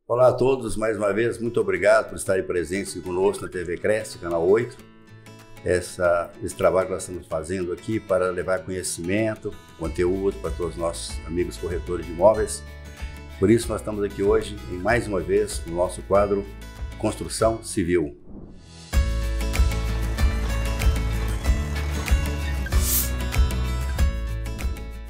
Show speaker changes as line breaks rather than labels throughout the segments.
Olá a todos, mais uma vez, muito obrigado por estarem presentes conosco na TV Cresce, Canal 8. Esse trabalho que nós estamos fazendo aqui para levar conhecimento, conteúdo para todos os nossos amigos corretores de imóveis. Por isso nós estamos aqui hoje, mais uma vez, no nosso quadro Construção Civil.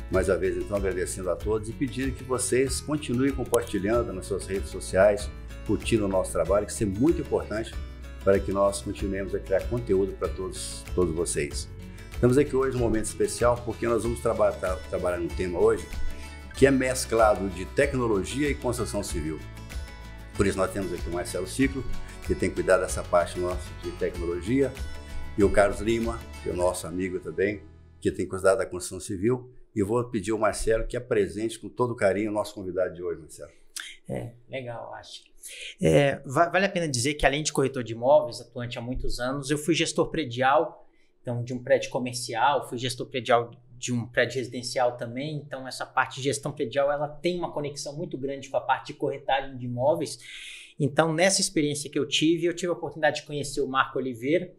Mais uma vez, então, agradecendo a todos e pedindo que vocês continuem compartilhando nas suas redes sociais, curtindo o nosso trabalho, que isso é muito importante para que nós continuemos a criar conteúdo para todos vocês. Estamos aqui hoje num momento especial porque nós vamos trabalhar num tema hoje que é mesclado de tecnologia e construção civil. Por isso nós temos aqui o Marcelo Ciclo, que tem cuidado dessa parte nossa de tecnologia, e o Carlos Lima, que é o nosso amigo também, que tem cuidado da construção civil. E eu vou pedir ao Marcelo que apresente com todo carinho o nosso convidado de hoje, Marcelo.
Legal, acho. Vale a pena dizer que, além de corretor de imóveis, atuante há muitos anos, eu fui gestor predial, então, de um prédio comercial, fui gestor predial de um prédio residencial também. Então, essa parte de gestão predial, ela tem uma conexão muito grande com a parte de corretagem de imóveis. Então, nessa experiência que eu tive a oportunidade de conhecer o Marco Oliveira,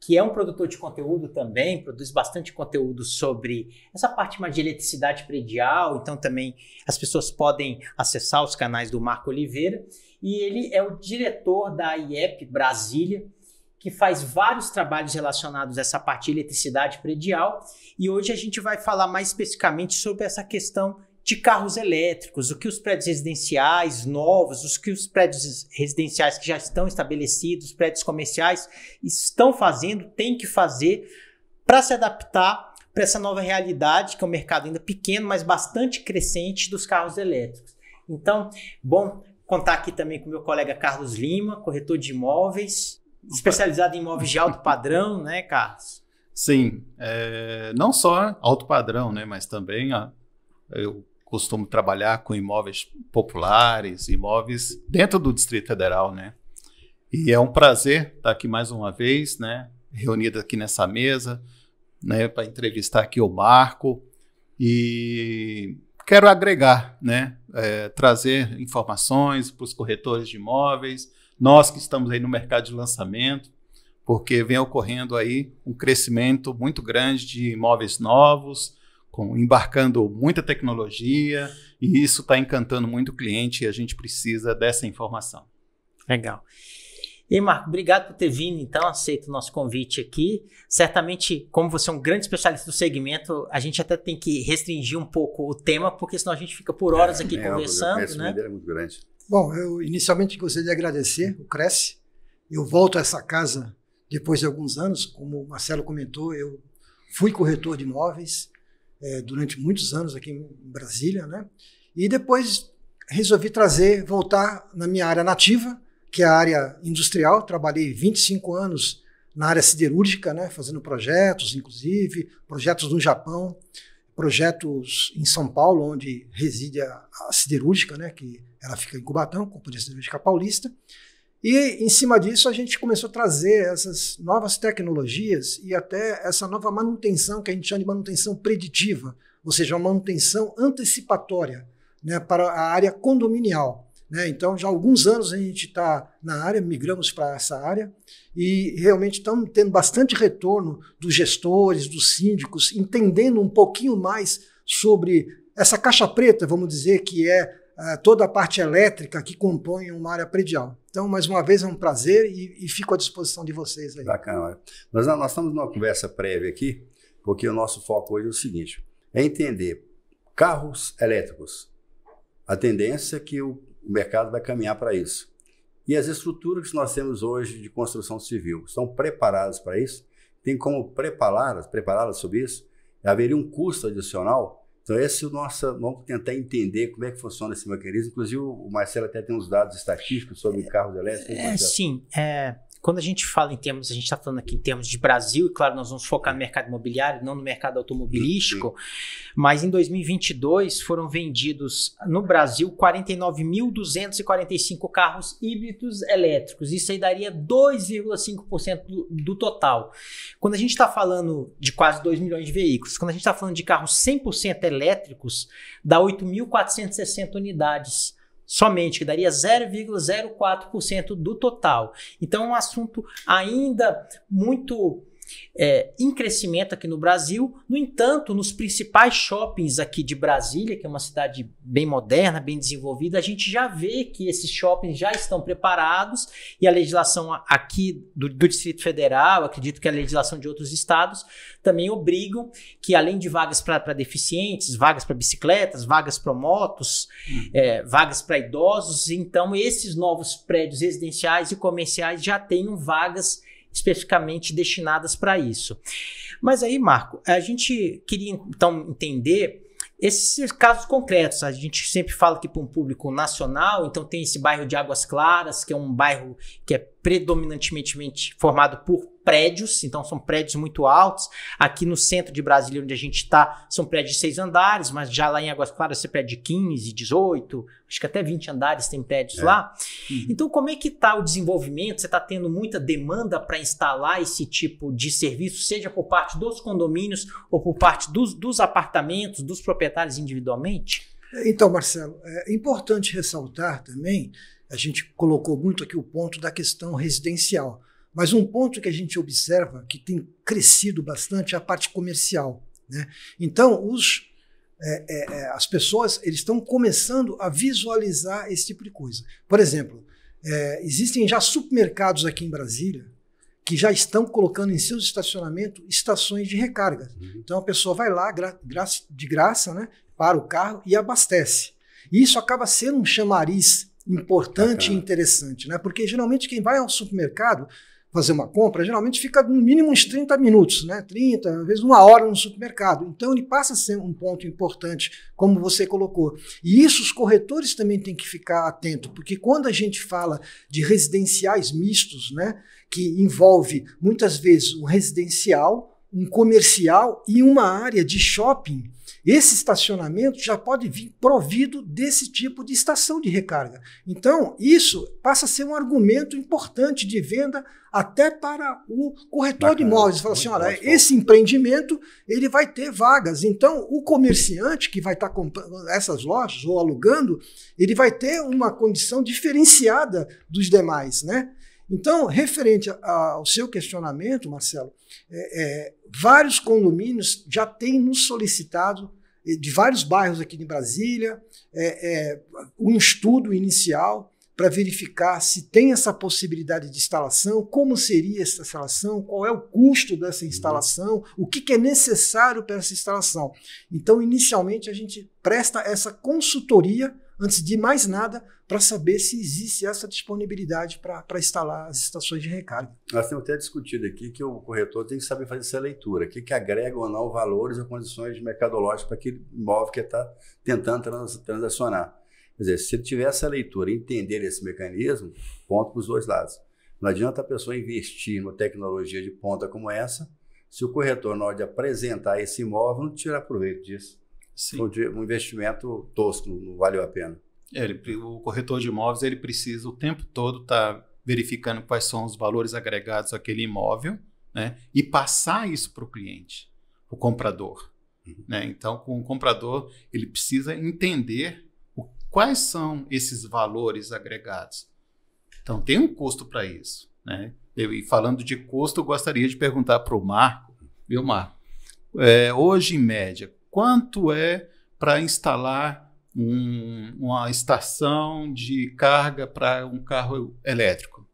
que é um produtor de conteúdo também, produz bastante conteúdo sobre essa parte mais de eletricidade predial. Então também as pessoas podem acessar os canais do Marco Oliveira. E ele é o diretor da IEP Brasília, que faz vários trabalhos relacionados a essa parte de eletricidade predial. E hoje a gente vai falar mais especificamente sobre essa questão de carros elétricos, o que os prédios residenciais novos, os prédios residenciais que já estão estabelecidos, os prédios comerciais estão fazendo, têm que fazer para se adaptar para essa nova realidade, que é um mercado ainda pequeno, mas bastante crescente dos carros elétricos. Então, bom contar aqui também com o meu colega Carlos Lima, corretor de imóveis, especializado em imóveis de alto padrão, né, Carlos?
Sim, não só alto padrão, né, mas também eu costumo trabalhar com imóveis populares, imóveis dentro do Distrito Federal, né? E é um prazer estar aqui mais uma vez, né? Reunido aqui nessa mesa, né? Para entrevistar aqui o Marco. E quero agregar, né? Trazer informações para os corretores de imóveis, nós que estamos aí no mercado de lançamento, porque vem ocorrendo aí um crescimento muito grande de imóveis novos, embarcando muita tecnologia, e isso está encantando muito o cliente e a gente precisa dessa informação.
Legal. E aí, Marco, obrigado por ter vindo, então, aceito o nosso convite aqui. Certamente, como você é um grande especialista do segmento, a gente até tem que restringir um pouco o tema, porque senão a gente fica por horas aqui conversando, né?
É muito grande.
Bom, eu inicialmente gostaria de agradecer o Cresce. Eu volto a essa casa depois de alguns anos, como o Marcelo comentou, eu fui corretor de imóveis, durante muitos anos aqui em Brasília, né? E depois resolvi voltar na minha área nativa, que é a área industrial. Trabalhei 25 anos na área siderúrgica, né? Fazendo projetos, inclusive, projetos no Japão, projetos em São Paulo, onde reside a siderúrgica, né? Que ela fica em Cubatão, Companhia Siderúrgica Paulista. E, em cima disso, a gente começou a trazer essas novas tecnologias e até essa nova manutenção, que a gente chama de manutenção preditiva, ou seja, uma manutenção antecipatória, né, para a área condominial, né? Então, já há alguns anos a gente está na área, migramos para essa área e realmente estamos tendo bastante retorno dos gestores, dos síndicos, entendendo um pouquinho mais sobre essa caixa preta, vamos dizer, que é toda a parte elétrica que compõe uma área predial. Então, mais uma vez, é um prazer e fico à disposição de vocês aí.
Bacana. Nós estamos numa conversa prévia aqui, porque o nosso foco hoje é o seguinte, é entender carros elétricos. A tendência é que o mercado vai caminhar para isso. E as estruturas que nós temos hoje de construção civil estão preparadas para isso? Tem como prepará-las sobre isso? Haveria um custo adicional? Então, vamos tentar entender como é que funciona esse mecanismo. Inclusive, o Marcelo até tem uns dados estatísticos sobre carros elétricos.
Sim. Quando a gente fala em termos, a gente está falando aqui em termos de Brasil, e claro, nós vamos focar no mercado imobiliário, não no mercado automobilístico, mas em 2022 foram vendidos no Brasil 49.245 carros híbridos elétricos. Isso aí daria 2,5% do total. Quando a gente está falando de quase 2 milhões de veículos, quando a gente está falando de carros 100% elétricos, dá 8.460 unidades somente, que daria 0,04% do total. Então é um assunto ainda muito em crescimento aqui no Brasil. No entanto, nos principais shoppings aqui de Brasília, que é uma cidade bem moderna, bem desenvolvida, a gente já vê que esses shoppings já estão preparados e a legislação aqui do Distrito Federal, acredito que a legislação de outros estados, também obrigam que, além de vagas para deficientes, vagas para bicicletas, vagas para motos, vagas para idosos, então esses novos prédios residenciais e comerciais já tenham vagas especificamente destinadas para isso. Mas aí, Marco, a gente queria então entender esses casos concretos. A gente sempre fala aqui para um público nacional, então tem esse bairro de Águas Claras, que é um bairro que é predominantemente formado por prédios, então são prédios muito altos. Aqui no centro de Brasília, onde a gente está, são prédios de 6 andares, mas já lá em Águas Claras você prédio de 15, 18, acho que até 20 andares tem prédios lá. Então como é que está o desenvolvimento? Você está tendo muita demanda para instalar esse tipo de serviço, seja por parte dos condomínios ou por parte dos apartamentos, dos proprietários individualmente?
Então, Marcelo, é importante ressaltar também, a gente colocou muito aqui o ponto da questão residencial, mas um ponto que a gente observa que tem crescido bastante é a parte comercial, né? Então, as pessoas eles estão começando a visualizar esse tipo de coisa. Por exemplo, existem já supermercados aqui em Brasília que já estão colocando em seus estacionamentos estações de recarga. Então, a pessoa vai lá de graça, né, para o carro e abastece. E isso acaba sendo um chamariz importante e interessante, né? Porque geralmente quem vai ao supermercado fazer uma compra, geralmente fica no mínimo uns 30 minutos, né? 30, às vezes 1 hora no supermercado. Então ele passa a ser um ponto importante, como você colocou. E isso os corretores também têm que ficar atentos, porque quando a gente fala de residenciais mistos, né, que envolve muitas vezes um residencial, um comercial e uma área de shopping, esse estacionamento já pode vir provido desse tipo de estação de recarga. Então, isso passa a ser um argumento importante de venda até para o corretor de imóveis. Fala assim, olha, esse empreendimento ele vai ter vagas. Então, o comerciante que vai estar comprando essas lojas ou alugando, ele vai ter uma condição diferenciada dos demais, né? Então, referente ao seu questionamento, Marcelo, vários condomínios já têm nos solicitado, de vários bairros aqui de Brasília, um estudo inicial para verificar se tem essa possibilidade de instalação, como seria essa instalação, qual é o custo dessa instalação, o que é necessário para essa instalação. Então, inicialmente, a gente presta essa consultoria, antes de mais nada, para saber se existe essa disponibilidade para instalar as estações de recarga.
Nós temos até discutido aqui que o corretor tem que saber fazer essa leitura, o que agrega ou não valores ou condições mercadológicas para aquele imóvel que está tentando transacionar. Quer dizer, se ele tiver essa leitura e entender esse mecanismo, ponto para os dois lados. Não adianta a pessoa investir numa tecnologia de ponta como essa, se o corretor, na hora de apresentar esse imóvel, não tirar proveito disso. Sim. Um investimento tosco, não valeu a pena.
O corretor de imóveis ele precisa o tempo todo estar verificando quais são os valores agregados àquele imóvel, né, e passar isso para o cliente, o comprador. Né? Então, com o comprador, ele precisa entender quais são esses valores agregados. Então, tem um custo para isso. Né? E falando de custo, eu gostaria de perguntar para o Marco, viu, Marco? Hoje, em média, quanto é para instalar uma estação de carga para um carro elétrico?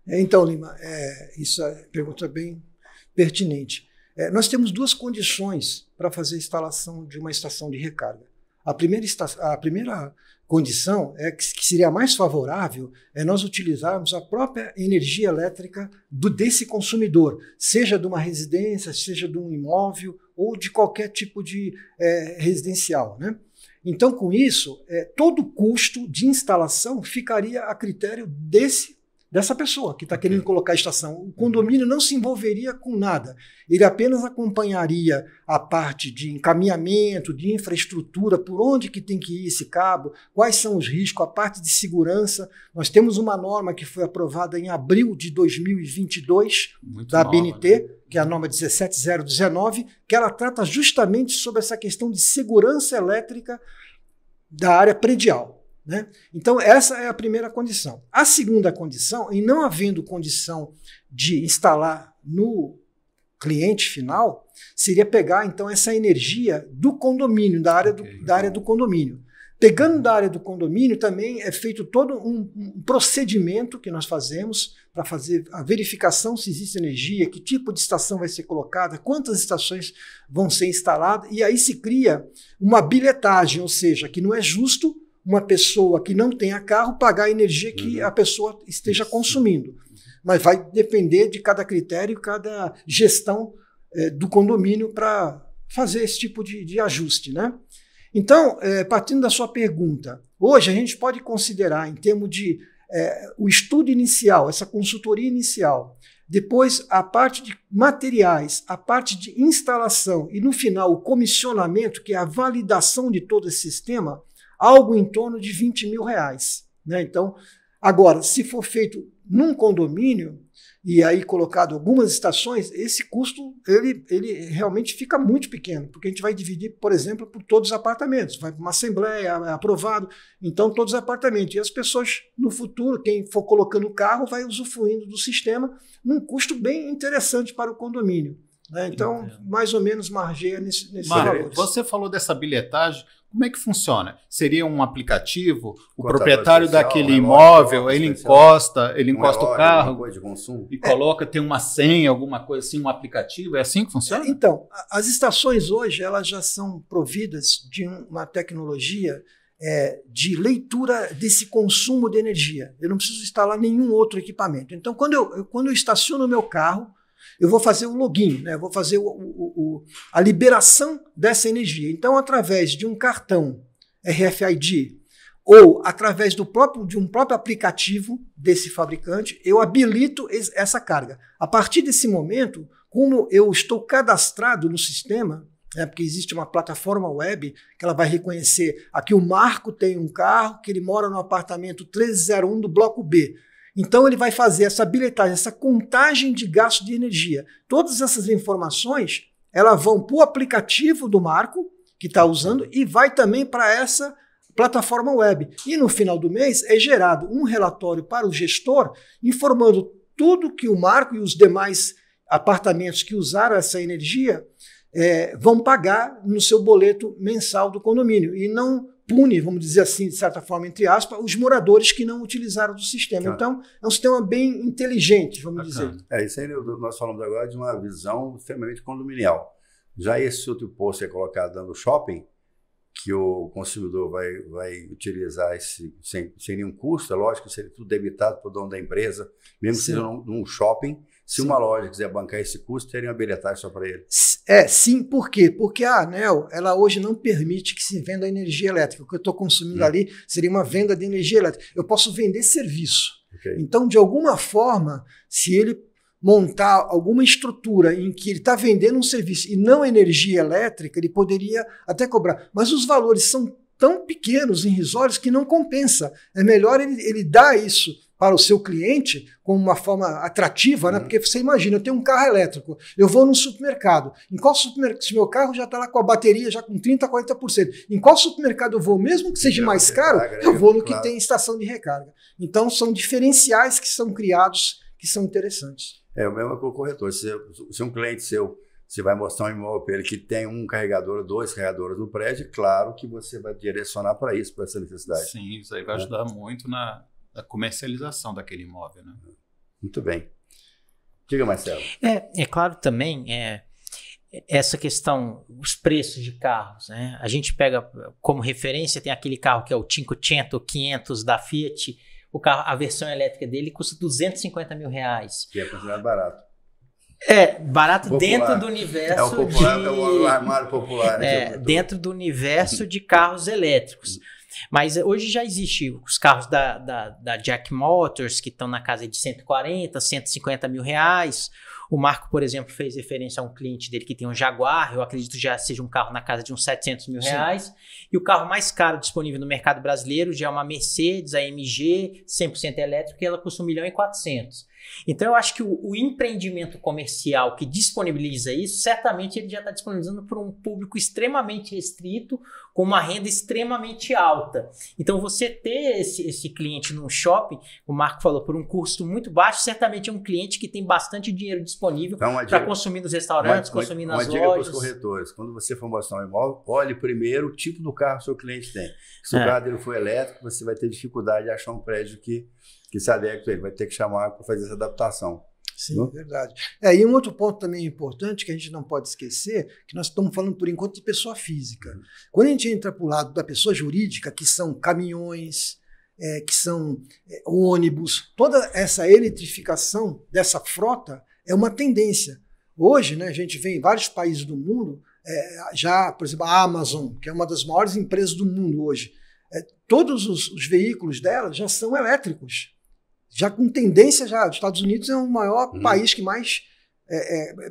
Então, Lima, isso é uma pergunta bem pertinente. Nós temos duas condições para fazer a instalação de uma estação de recarga. A primeira condição que seria mais favorável é nós utilizarmos a própria energia elétrica desse consumidor, seja de uma residência, seja de um imóvel ou de qualquer tipo de residencial, né? Então, com isso, todo o custo de instalação ficaria a critério dessa pessoa que está querendo colocar a estação. O condomínio não se envolveria com nada. Ele apenas acompanharia a parte de encaminhamento, de infraestrutura, por onde que tem que ir esse cabo, quais são os riscos, a parte de segurança. Nós temos uma norma que foi aprovada em abril de 2022 da ABNT, né? Que é a norma 17019, que ela trata justamente sobre essa questão de segurança elétrica da área predial. né? Então, essa é a primeira condição. A segunda condição, e não havendo condição de instalar no cliente final, seria pegar, então, essa energia do condomínio, da área do condomínio. Pegando da área do condomínio, também é feito todo um procedimento que nós fazemos para fazer a verificação se existe energia, que tipo de estação vai ser colocada, quantas estações vão ser instaladas, e aí se cria uma bilhetagem, ou seja, que não é justo uma pessoa que não tenha carro pagar a energia que a pessoa esteja consumindo. Mas vai depender de cada critério, cada gestão do condomínio para fazer esse tipo de ajuste, né? Então, partindo da sua pergunta, hoje a gente pode considerar, em termos de o estudo inicial, essa consultoria inicial, depois a parte de materiais, a parte de instalação e, no final, o comissionamento, que é a validação de todo esse sistema, algo em torno de R$20 mil, né? Então, agora, se for feito num condomínio, e aí colocado algumas estações, esse custo ele realmente fica muito pequeno, porque a gente vai dividir, por exemplo, por todos os apartamentos, vai para uma assembleia, é aprovado, então todos os apartamentos. E as pessoas, no futuro, quem for colocando o carro, vai usufruindo do sistema num custo bem interessante para o condomínio, né? Então, mais ou menos margeia nesses valores.
Você falou dessa bilhetagem. Como é que funciona? Seria um aplicativo? O proprietário daquele imóvel, ele encosta o carro
de consumo,
e coloca, tem uma senha, alguma coisa assim, um aplicativo? É assim que funciona?
Então, as estações hoje elas já são providas de uma tecnologia de leitura desse consumo de energia. Eu não preciso instalar nenhum outro equipamento. Então, quando eu estaciono o meu carro, eu vou fazer o login, né? Eu vou fazer a liberação dessa energia. Então, através de um cartão RFID ou através de um próprio aplicativo desse fabricante, eu habilito essa carga. A partir desse momento, como eu estou cadastrado no sistema, porque existe uma plataforma web que ela vai reconhecer, aqui o Marco tem um carro, que ele mora no apartamento 1301 do bloco B. Então, ele vai fazer essa bilhetagem, essa contagem de gasto de energia. Todas essas informações, elas vão para o aplicativo do Marco, que está usando, e vai também para essa plataforma web. E no final do mês é gerado um relatório para o gestor, informando tudo que o Marco e os demais apartamentos que usaram essa energia vão pagar no seu boleto mensal do condomínio. E não pune, vamos dizer assim, de certa forma, entre aspas, os moradores que não utilizaram do sistema. Claro. Então, é um sistema bem inteligente, vamos dizer.
Isso aí nós falamos agora de uma visão extremamente condominial. Já esse outro posto é colocado no shopping, que o consumidor vai utilizar sem nenhum custo, é lógico que seria tudo debitado para o dono da empresa, mesmo que seja num shopping. Se uma loja quiser bancar esse custo, teria uma bilhetagem só para ele.
Sim, por quê? Porque a ANEEL, ela hoje não permite que se venda energia elétrica. O que eu estou consumindo ali seria uma venda de energia elétrica. Eu posso vender serviço. Okay. Então, de alguma forma, se ele montar alguma estrutura em que ele está vendendo um serviço e não energia elétrica, ele poderia até cobrar. Mas os valores são tão pequenos, irrisórios, que não compensa. É melhor ele dar isso para o seu cliente como uma forma atrativa, né? Porque você imagina, eu tenho um carro elétrico, eu vou num supermercado. Em qual supermercado? Se meu carro já está lá com a bateria já com 30%, 40%. Em qual supermercado eu vou? Mesmo que seja mais caro, eu vou no que tem estação de recarga. Então, são diferenciais que são criados, que são interessantes.
O mesmo que o corretor. Se um cliente seu, você vai mostrar um imóvel para ele que tem um carregador, 2 carregadores no prédio, claro que você vai direcionar para isso, para essa necessidade.
Sim, isso aí vai ajudar muito na comercialização daquele imóvel, né?
Muito bem. Diga, Marcelo.
É claro também, essa questão, os preços de carros, né? A gente pega como referência, tem aquele carro que é o 500 da Fiat, o carro, a versão elétrica dele custa R$250 mil.
Que é considerado barato.
Barato popular. Dentro do universo
o armário popular. Né,
dentro do universo de carros elétricos. Mas hoje já existe os carros da Jack Motors, que estão na casa de 140, 150 mil reais. O Marco, por exemplo, fez referência a um cliente dele que tem um Jaguar, eu acredito que já seja um carro na casa de uns 700 mil reais. Sim. E o carro mais caro disponível no mercado brasileiro já é uma Mercedes, a AMG, 100% elétrica, e ela custa R$1.400.000. Então, eu acho que o empreendimento comercial que disponibiliza isso, certamente ele já está disponibilizando para um público extremamente restrito, com uma renda extremamente alta. Então, você ter esse cliente no shopping, o Marco falou, por um custo muito baixo, certamente é um cliente que tem bastante dinheiro disponível para consumir nos restaurantes, consumir nas lojas. Uma dica para os corretores,
quando você for mostrar um imóvel, olhe primeiro o tipo do carro que o seu cliente tem. Se o carro dele for elétrico, você vai ter dificuldade de achar um prédio que se adeque a ele, vai ter que chamar para fazer essa adaptação.
Sim, verdade. E um outro ponto também importante que a gente não pode esquecer, que nós estamos falando por enquanto de pessoa física. Quando a gente entra para o lado da pessoa jurídica, que são caminhões, que são ônibus, toda essa eletrificação dessa frota é uma tendência. Hoje, né, a gente vê em vários países do mundo, já, por exemplo, a Amazon, que é uma das maiores empresas do mundo hoje, todos os veículos dela já são elétricos. Já com tendência, os Estados Unidos é o maior país que mais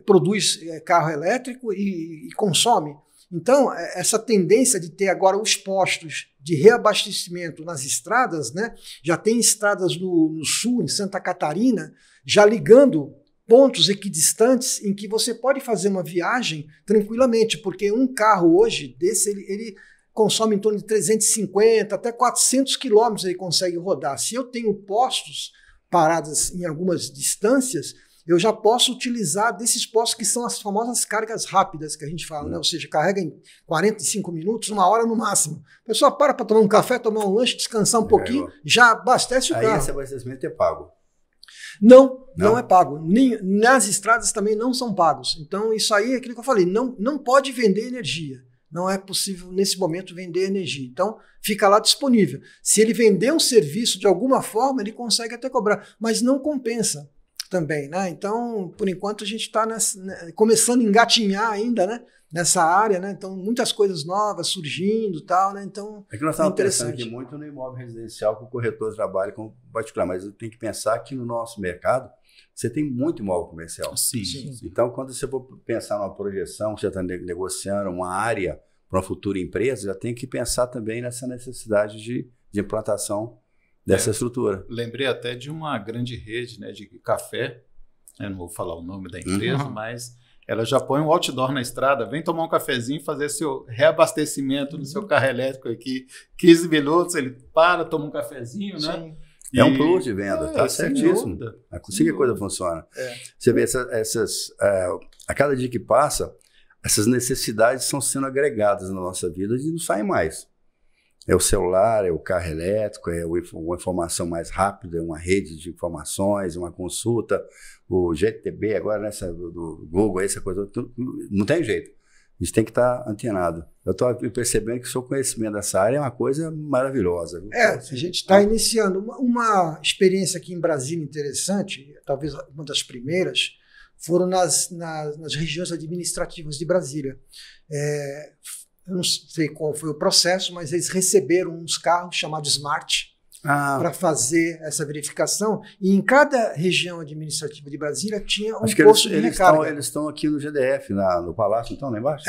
produz carro elétrico e consome. Então, essa tendência de ter agora os postos de reabastecimento nas estradas, né? Já tem estradas no sul, em Santa Catarina, já ligando pontos equidistantes em que você pode fazer uma viagem tranquilamente, porque um carro hoje desse, ele consome em torno de 350 até 400 quilômetros ele consegue rodar. Se eu tenho postos parados em algumas distâncias, eu já posso utilizar desses postos que são as famosas cargas rápidas que a gente fala, né? Ou seja, carrega em 45 minutos, 1 hora no máximo. A pessoa para tomar um café, tomar um lanche, descansar um pouquinho, já abastece o carro.
Aí esse abastecimento é pago?
Não é pago. Nas estradas também não são pagos. Então isso aí é aquilo que eu falei, não pode vender energia. Não é possível, nesse momento, vender energia. Então, fica lá disponível. Se ele vender um serviço de alguma forma, ele consegue até cobrar, mas não compensa também, né? Então, por enquanto, a gente está começando a engatinhar ainda, né? Nessa área, né? Então, muitas coisas novas surgindo e tal, né? Então,
é que nós estamos pensando aqui muito no imóvel residencial que o corretor trabalha com particular, mas eu tenho que pensar que no nosso mercado você tem muito imóvel comercial.
Sim.
Então, quando você for pensar numa projeção, você está negociando uma área para uma futura empresa, já tem que pensar também nessa necessidade de implantação dessa estrutura.
Lembrei até de uma grande rede, né, de café, eu não vou falar o nome da empresa, mas ela já põe um outdoor na estrada, vem tomar um cafezinho, fazer seu reabastecimento no seu carro elétrico aqui, 15 minutos, ele para, toma um cafezinho, né?
É um plus de venda, tá certíssimo. Assim que a coisa funciona. Você vê a cada dia que passa, essas necessidades estão sendo agregadas na nossa vida e não saem mais. É o celular, é o carro elétrico, é uma informação mais rápida, é uma rede de informações, uma consulta, o GTB agora, né, do Google, essa coisa, não tem jeito. A gente tem que estar antenado. Eu estou percebendo que o seu conhecimento dessa área é uma coisa maravilhosa.
A gente está iniciando uma experiência aqui em Brasília interessante, talvez uma das primeiras, foram nas regiões administrativas de Brasília. Eu não sei qual foi o processo, mas eles receberam uns carros chamados Smart para fazer essa verificação. E em cada região administrativa de Brasília tinha um posto de recarga.
Eles estão aqui no GDF, no Palácio, então, lá embaixo?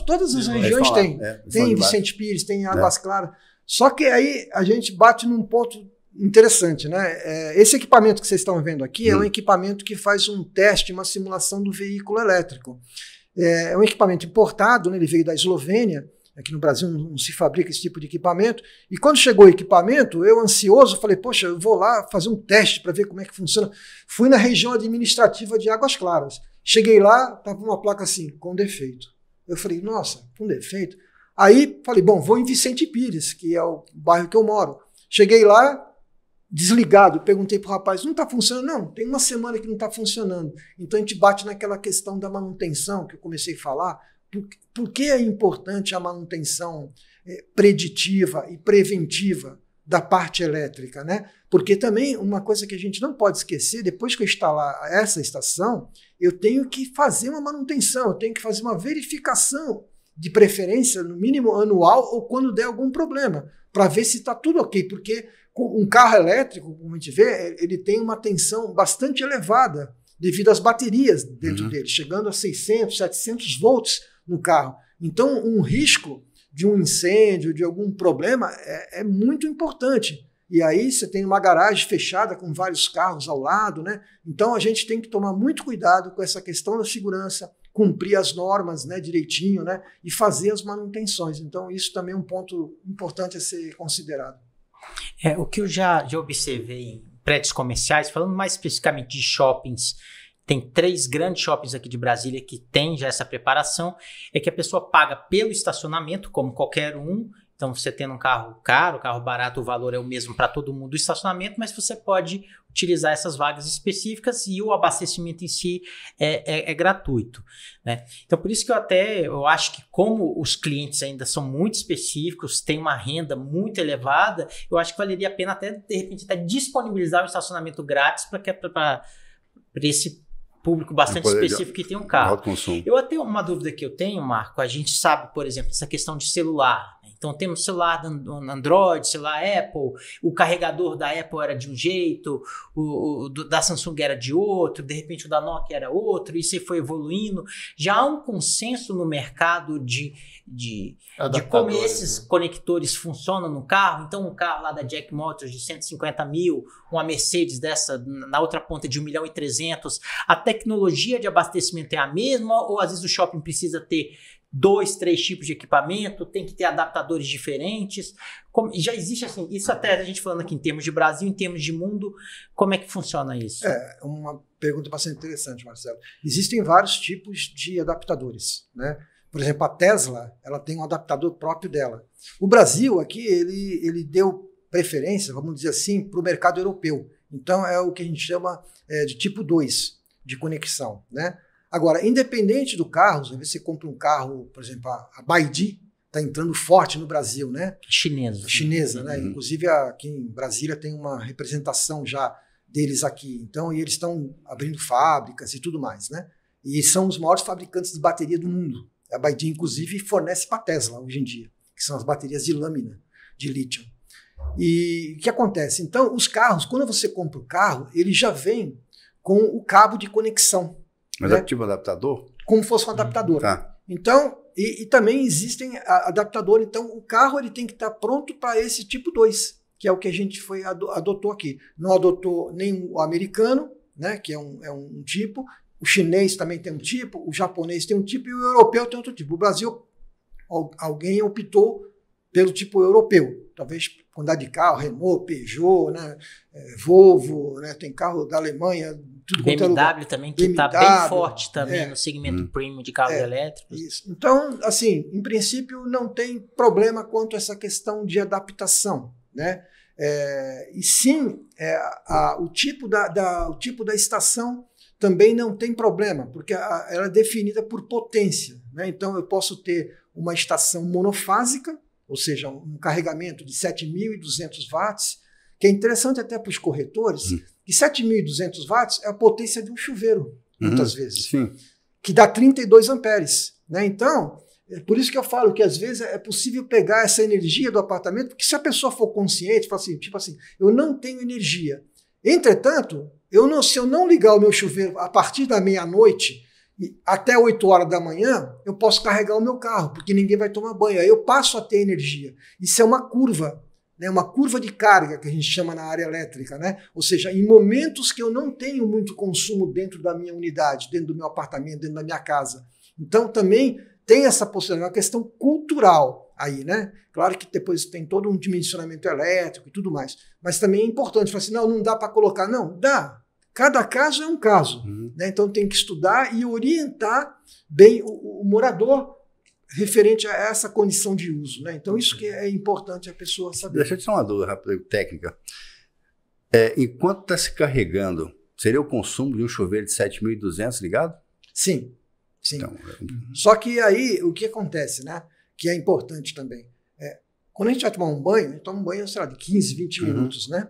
Todas as regiões têm. Tem Vicente Pires, tem Águas Claras. Só que aí a gente bate num ponto interessante, né? Esse equipamento que vocês estão vendo aqui é um equipamento que faz um teste, uma simulação do veículo elétrico. É um equipamento importado, né? Ele veio da Eslovênia. Aqui no Brasil não se fabrica esse tipo de equipamento. E quando chegou o equipamento, eu ansioso, falei, poxa, eu vou lá fazer um teste para ver como é que funciona. Fui na região administrativa de Águas Claras. Cheguei lá, estava uma placa assim, com defeito. Eu falei, nossa, com defeito? Aí falei, bom, vou em Vicente Pires, que é o bairro que eu moro. Cheguei lá, desligado, perguntei para o rapaz, não está funcionando? Não, tem uma semana que não está funcionando. Então a gente bate naquela questão da manutenção que eu comecei a falar. Por que é importante a manutenção preditiva e preventiva da parte elétrica, né? Porque também uma coisa que a gente não pode esquecer, depois que eu instalar essa estação, eu tenho que fazer uma manutenção, eu tenho que fazer uma verificação, de preferência, no mínimo anual, ou quando der algum problema, para ver se está tudo ok, porque um carro elétrico, como a gente vê, ele tem uma tensão bastante elevada, devido às baterias dentro dele, chegando a 600, 700 volts no carro. Então, um risco de um incêndio, de algum problema, é muito importante. E aí você tem uma garagem fechada com vários carros ao lado, né? Então, a gente tem que tomar muito cuidado com essa questão da segurança, cumprir as normas, né, direitinho, né, e fazer as manutenções. Então, isso também é um ponto importante a ser considerado.
O que eu já observei em prédios comerciais, falando mais especificamente de shoppings, tem 3 grandes shoppings aqui de Brasília que tem já essa preparação, é que a pessoa paga pelo estacionamento, como qualquer um. Então, você tendo um carro caro, carro barato, o valor é o mesmo para todo mundo do estacionamento, mas você pode utilizar essas vagas específicas e o abastecimento em si é gratuito, né? Então, por isso que eu acho que como os clientes ainda são muito específicos, têm uma renda muito elevada, eu acho que valeria a pena até, de repente, até disponibilizar o estacionamento grátis para esse público bastante específico que tem um carro. Eu até uma dúvida que eu tenho, Marco, a gente sabe, por exemplo, essa questão de celular. Então, temos celular Android, celular Apple, o carregador da Apple era de um jeito, o da Samsung era de outro, de repente o da Nokia era outro, isso aí foi evoluindo. Já há um consenso no mercado de como esses conectores funcionam no carro. Então, um carro lá da Jack Motors de 150 mil, uma Mercedes dessa na outra ponta de 1.300.000, a tecnologia de abastecimento é a mesma ou às vezes o shopping precisa ter 2, 3 tipos de equipamento, tem que ter adaptadores diferentes? Já existe assim, isso até a gente falando aqui em termos de Brasil, em termos de mundo, como é que funciona isso?
É uma pergunta bastante interessante, Marcelo. Existem vários tipos de adaptadores, né? Por exemplo, a Tesla, ela tem um adaptador próprio dela. O Brasil aqui, ele deu preferência, vamos dizer assim, para o mercado europeu. Então, é o que a gente chama de tipo 2 de conexão, né? Agora, independente do carro, às vezes você compra um carro, por exemplo, a BYD está entrando forte no Brasil, né? Chinesa, né? Inclusive aqui em Brasília tem uma representação já deles aqui. Então, e eles estão abrindo fábricas e tudo mais, né? E são os maiores fabricantes de bateria do mundo. A BYD, inclusive, fornece para a Tesla hoje em dia, que são as baterias de lâmina de lítio. E o que acontece? Então, os carros, quando você compra o carro, ele já vem com o cabo de conexão.
Mas
né?
é tipo adaptador?
Como fosse um adaptador.
Tá.
Então, e também existem adaptadores. Então, o carro ele tem que estar pronto para esse tipo 2, que é o que a gente adotou aqui. Não adotou nem o americano, né, que é um tipo, o chinês também tem um tipo, o japonês tem um tipo e o europeu tem outro tipo. O Brasil, alguém optou pelo tipo europeu. Talvez quantidade de carro, Renault, Peugeot, né, Volvo, né, tem carro da Alemanha, tudo
BMW também, que está bem forte também no segmento premium de carros elétricos. Isso.
Então, assim, em princípio, não tem problema quanto a essa questão de adaptação, né? E sim, o tipo da estação também não tem problema, porque ela é definida por potência, né? Então, eu posso ter uma estação monofásica, ou seja, um carregamento de 7.200 watts, que é interessante até para os corretores, que 7.200 watts é a potência de um chuveiro, muitas vezes, que dá 32 amperes. Né? Então, é por isso que eu falo que às vezes é possível pegar essa energia do apartamento, porque se a pessoa for consciente, fala assim, tipo assim, eu não tenho energia. Entretanto, se eu não ligar o meu chuveiro a partir da meia-noite, até 8 horas da manhã, eu posso carregar o meu carro, porque ninguém vai tomar banho. Aí eu passo a ter energia. Isso é uma curva, né? Uma curva de carga, que a gente chama na área elétrica. Né? Ou seja, em momentos que eu não tenho muito consumo dentro da minha unidade, dentro do meu apartamento, dentro da minha casa. Então, também tem essa possibilidade, uma questão cultural aí, né? Claro que depois tem todo um dimensionamento elétrico e tudo mais. Mas também é importante, falar assim, não dá para colocar. Não, dá. Cada caso é um caso, né? Então tem que estudar e orientar bem o morador referente a essa condição de uso, né? Então isso que é importante a pessoa saber.
Deixa eu te dar uma dúvida rápida, técnica. Enquanto está se carregando, seria o consumo de um chuveiro de 7.200 ligado?
Sim, sim.
Então,
Só que aí o que acontece, né? Que é importante também. Quando a gente vai tomar um banho, a gente toma um banho, sei lá, de 15, 20 minutos, né?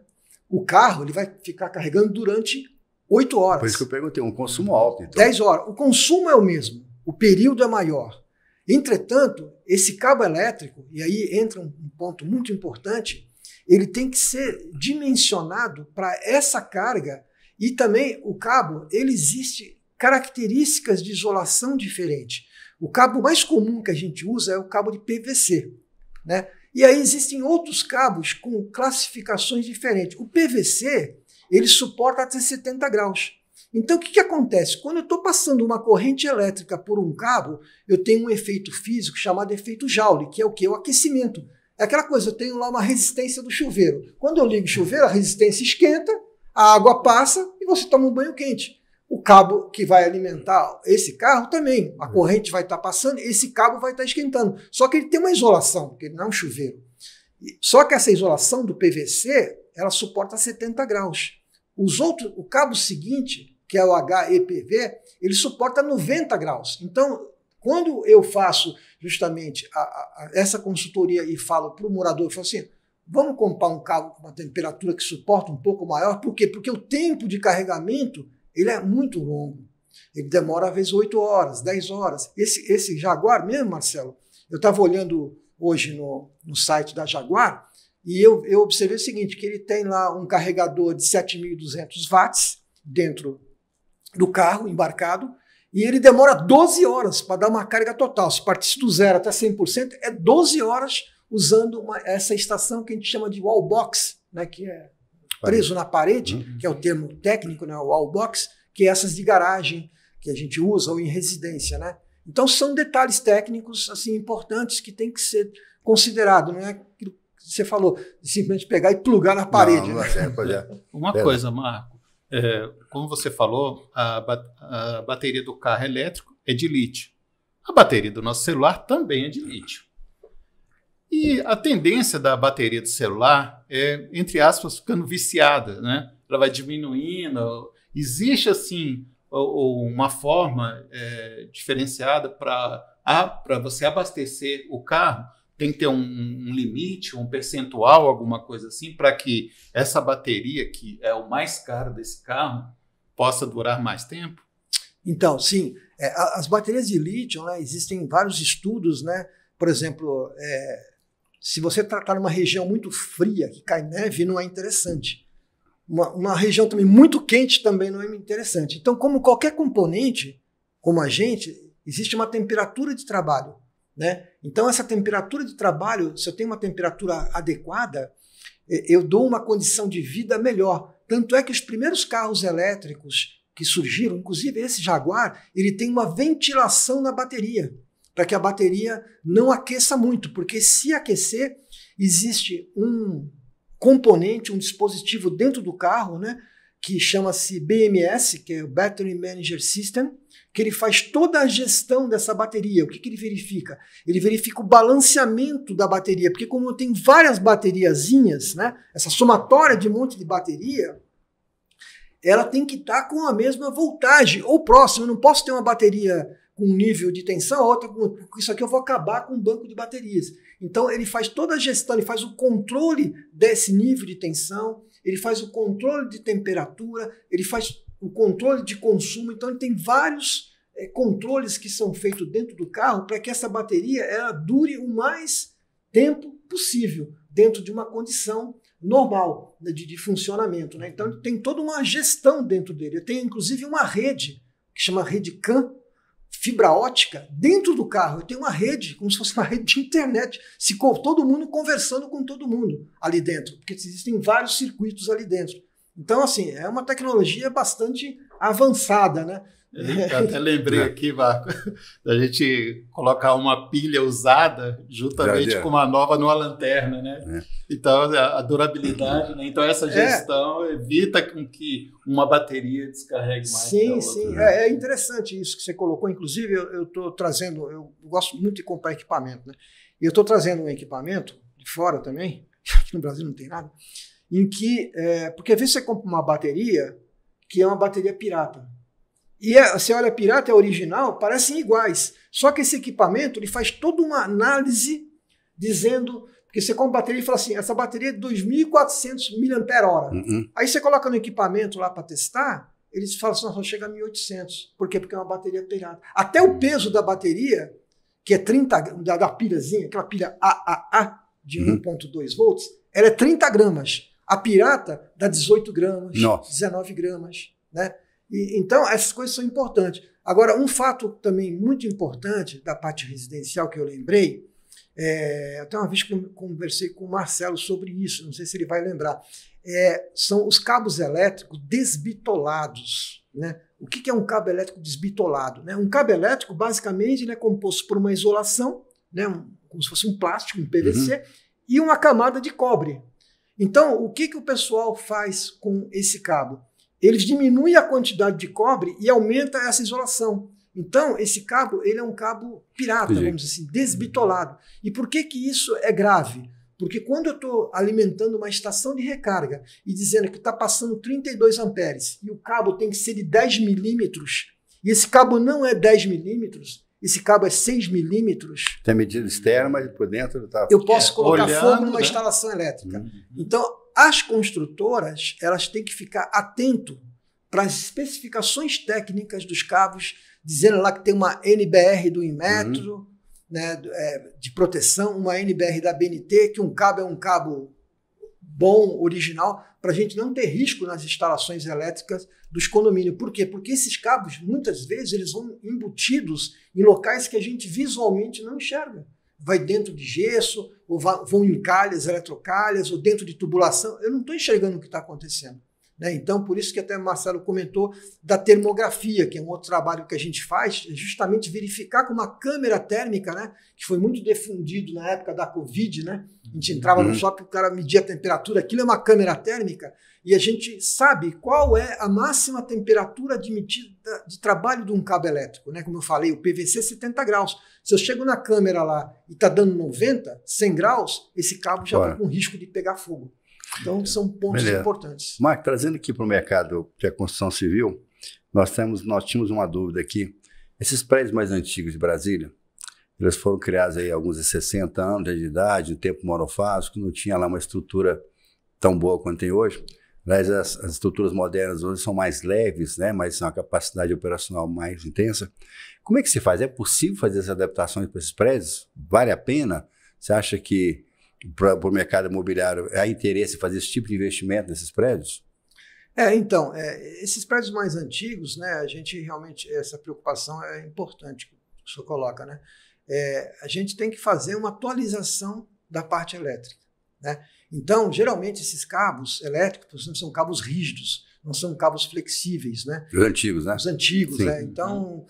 O carro ele vai ficar carregando durante 8 horas.
Por isso que eu perguntei, um consumo alto. Então.
10 horas. O consumo é o mesmo, o período é maior. Entretanto, esse cabo elétrico, e aí entra um ponto muito importante, ele tem que ser dimensionado para essa carga e também o cabo, ele existe características de isolação diferentes. O cabo mais comum que a gente usa é o cabo de PVC, né? E aí existem outros cabos com classificações diferentes. O PVC, ele suporta até 70 graus. Então, o que acontece? Quando eu estou passando uma corrente elétrica por um cabo, eu tenho um efeito físico chamado efeito Joule, que é o quê? O aquecimento. É aquela coisa, eu tenho lá uma resistência do chuveiro. Quando eu ligo o chuveiro, a resistência esquenta, a água passa e você toma um banho quente. O cabo que vai alimentar esse carro também, a corrente vai estar passando, esse cabo vai estar esquentando. Só que ele tem uma isolação, porque ele não é um chuveiro. Só que essa isolação do PVC, ela suporta 70 graus. O cabo seguinte, que é o HEPV, ele suporta 90 graus. Então, quando eu faço justamente essa consultoria e falo para o morador, eu falo assim, vamos comprar um cabo com uma temperatura que suporta um pouco maior. Por quê? Porque o tempo de carregamento ele é muito longo. Ele demora, às vezes, 8 horas, 10 horas. Esse Jaguar mesmo, Marcelo, eu estava olhando hoje no site da Jaguar e eu observei o seguinte, que ele tem lá um carregador de 7.200 watts dentro do carro, embarcado, e ele demora 12 horas para dar uma carga total. Se partisse do 0 até 100%, é 12 horas usando essa estação que a gente chama de wall box, né, que é preso na parede, que é o termo técnico, né, o wall box, que é essas de garagem que a gente usa ou em residência, né? Então são detalhes técnicos assim importantes que tem que ser considerado, não é aquilo que você falou, de simplesmente pegar e plugar na parede.
Não,
né?
Uma coisa, Marco, como você falou, a bateria do carro elétrico é de lítio. A bateria do nosso celular também é de lítio. E a tendência da bateria do celular é, entre aspas, ficando viciada, né? Ela vai diminuindo. Existe, assim, uma forma diferenciada para você abastecer o carro? Tem que ter um limite, um percentual, alguma coisa assim, para que essa bateria, que é o mais caro desse carro, possa durar mais tempo?
Então, sim. As baterias de lítio, né, existem vários estudos, né? Por exemplo, se você está numa região muito fria, que cai neve, não é interessante. Uma região também muito quente também não é interessante. Então, como qualquer componente, como a gente, existe uma temperatura de trabalho, né? Então, essa temperatura de trabalho, se eu tenho uma temperatura adequada, eu dou uma condição de vida melhor. Tanto é que os primeiros carros elétricos que surgiram, inclusive esse Jaguar, ele tem uma ventilação na bateria, para que a bateria não aqueça muito, porque se aquecer, existe um componente, um dispositivo dentro do carro, né, que chama-se BMS, que é o Battery Manager System, que ele faz toda a gestão dessa bateria. O que ele verifica? Ele verifica o balanceamento da bateria, porque como eu tenho várias bateriazinhas, né, essa somatória de um monte de bateria, ela tem que estar com a mesma voltagem, ou próximo. Eu não posso ter uma bateria com um nível de tensão, a outra com isso aqui eu vou acabar com um banco de baterias. Então ele faz toda a gestão, ele faz o controle desse nível de tensão, ele faz o controle de temperatura, ele faz o controle de consumo. Então ele tem vários controles que são feitos dentro do carro para que essa bateria ela dure o mais tempo possível dentro de uma condição normal de funcionamento, né? Então tem toda uma gestão dentro dele. Eu tenho inclusive uma rede que chama rede CAN, fibra ótica, dentro do carro. Eu tenho uma rede, como se fosse uma rede de internet, todo mundo conversando com todo mundo ali dentro, porque existem vários circuitos ali dentro. Então, assim, é uma tecnologia bastante avançada, né?
Eu até lembrei aqui, Marco, da gente colocar uma pilha usada juntamente com uma nova numa lanterna, né? Então, a durabilidade, né? Então, essa gestão evita com que uma bateria descarregue mais.
Sim, sim. É interessante isso que você colocou. Inclusive, eu estou trazendo, eu gosto muito de comprar equipamento, né? E eu estou trazendo um equipamento de fora também, aqui no Brasil não tem nada, em que, porque às vezes você compra uma bateria que é uma bateria pirata. E você olha pirata e a original, parecem iguais. Só que esse equipamento ele faz toda uma análise dizendo... Porque você compra bateria e fala assim, essa bateria é de 2.400 mAh. Aí você coloca no equipamento lá para testar, eles falam assim, só chega a 1.800. Por quê? Porque é uma bateria pirata. Até o peso da bateria, que é 30, da pilhazinha, aquela pilha AAA de 1.2 volts, ela é 30 gramas. A pirata dá 18 gramas, 19 gramas, né? Então, essas coisas são importantes. Agora, um fato também muito importante da parte residencial que eu lembrei, até uma vez que eu conversei com o Marcelo sobre isso, não sei se ele vai lembrar, são os cabos elétricos desbitolados, né? O que é um cabo elétrico desbitolado, né? Um cabo elétrico, basicamente, ele é composto por uma isolação, né? Como se fosse um plástico, um PVC, e uma camada de cobre. Então, o que o pessoal faz com esse cabo? Eles diminuem a quantidade de cobre e aumenta essa isolação. Então, esse cabo, ele é um cabo pirata, vamos dizer assim, desbitolado. E por que isso é grave? Porque quando eu estou alimentando uma estação de recarga e dizendo que está passando 32 amperes e o cabo tem que ser de 10 milímetros, e esse cabo não é 10 milímetros, esse cabo é 6 milímetros.
Tem medida externa, mas por dentro está...
Eu posso colocar
olhando,
fogo numa
né?
instalação elétrica. Então, as construtoras, elas têm que ficar atento para as especificações técnicas dos cabos, dizendo lá que tem uma NBR do Inmetro, né, de proteção, uma NBR da BNT, que um cabo é um cabo bom, original, para a gente não ter risco nas instalações elétricas dos condomínios. Por quê? Porque esses cabos, muitas vezes, eles vão embutidos em locais que a gente visualmente não enxerga. Vai dentro de gesso, ou vão em calhas, eletrocalhas, ou dentro de tubulação. Eu não estou enxergando o que está acontecendo. Né? Então, por isso que até o Marcelo comentou da termografia, que é um outro trabalho que a gente faz, é justamente verificar com uma câmera térmica, né? Que foi muito difundido na época da Covid, né? A gente entrava no shopping, o cara media a temperatura, aquilo é uma câmera térmica, e a gente sabe qual é a máxima temperatura admitida de trabalho de um cabo elétrico, né? Como eu falei, o PVC 70 graus. Se eu chego na câmera lá e está dando 90, 100 graus, esse cabo já está com risco de pegar fogo. Então, são pontos importantes.
Marco, trazendo aqui para o mercado que é a construção civil, nós tínhamos uma dúvida aqui. Esses prédios mais antigos de Brasília, eles foram criados aí há alguns de 60 anos de idade, um tempo monofásico, não tinha lá uma estrutura tão boa quanto tem hoje. Mas as estruturas modernas hoje são mais leves, né? Mas são uma capacidade operacional mais intensa. Como é que se faz? É possível fazer essas adaptações para esses prédios? Vale a pena? Você acha que para o mercado imobiliário há interesse em fazer esse tipo de investimento nesses prédios?
Então, esses prédios mais antigos, né, a gente realmente, essa preocupação é importante que o senhor coloca, né? A gente tem que fazer uma atualização da parte elétrica, né? Então, geralmente, esses cabos elétricos, por exemplo, são cabos rígidos, não são cabos flexíveis, né?
Os antigos, né?
Os antigos, né? Então,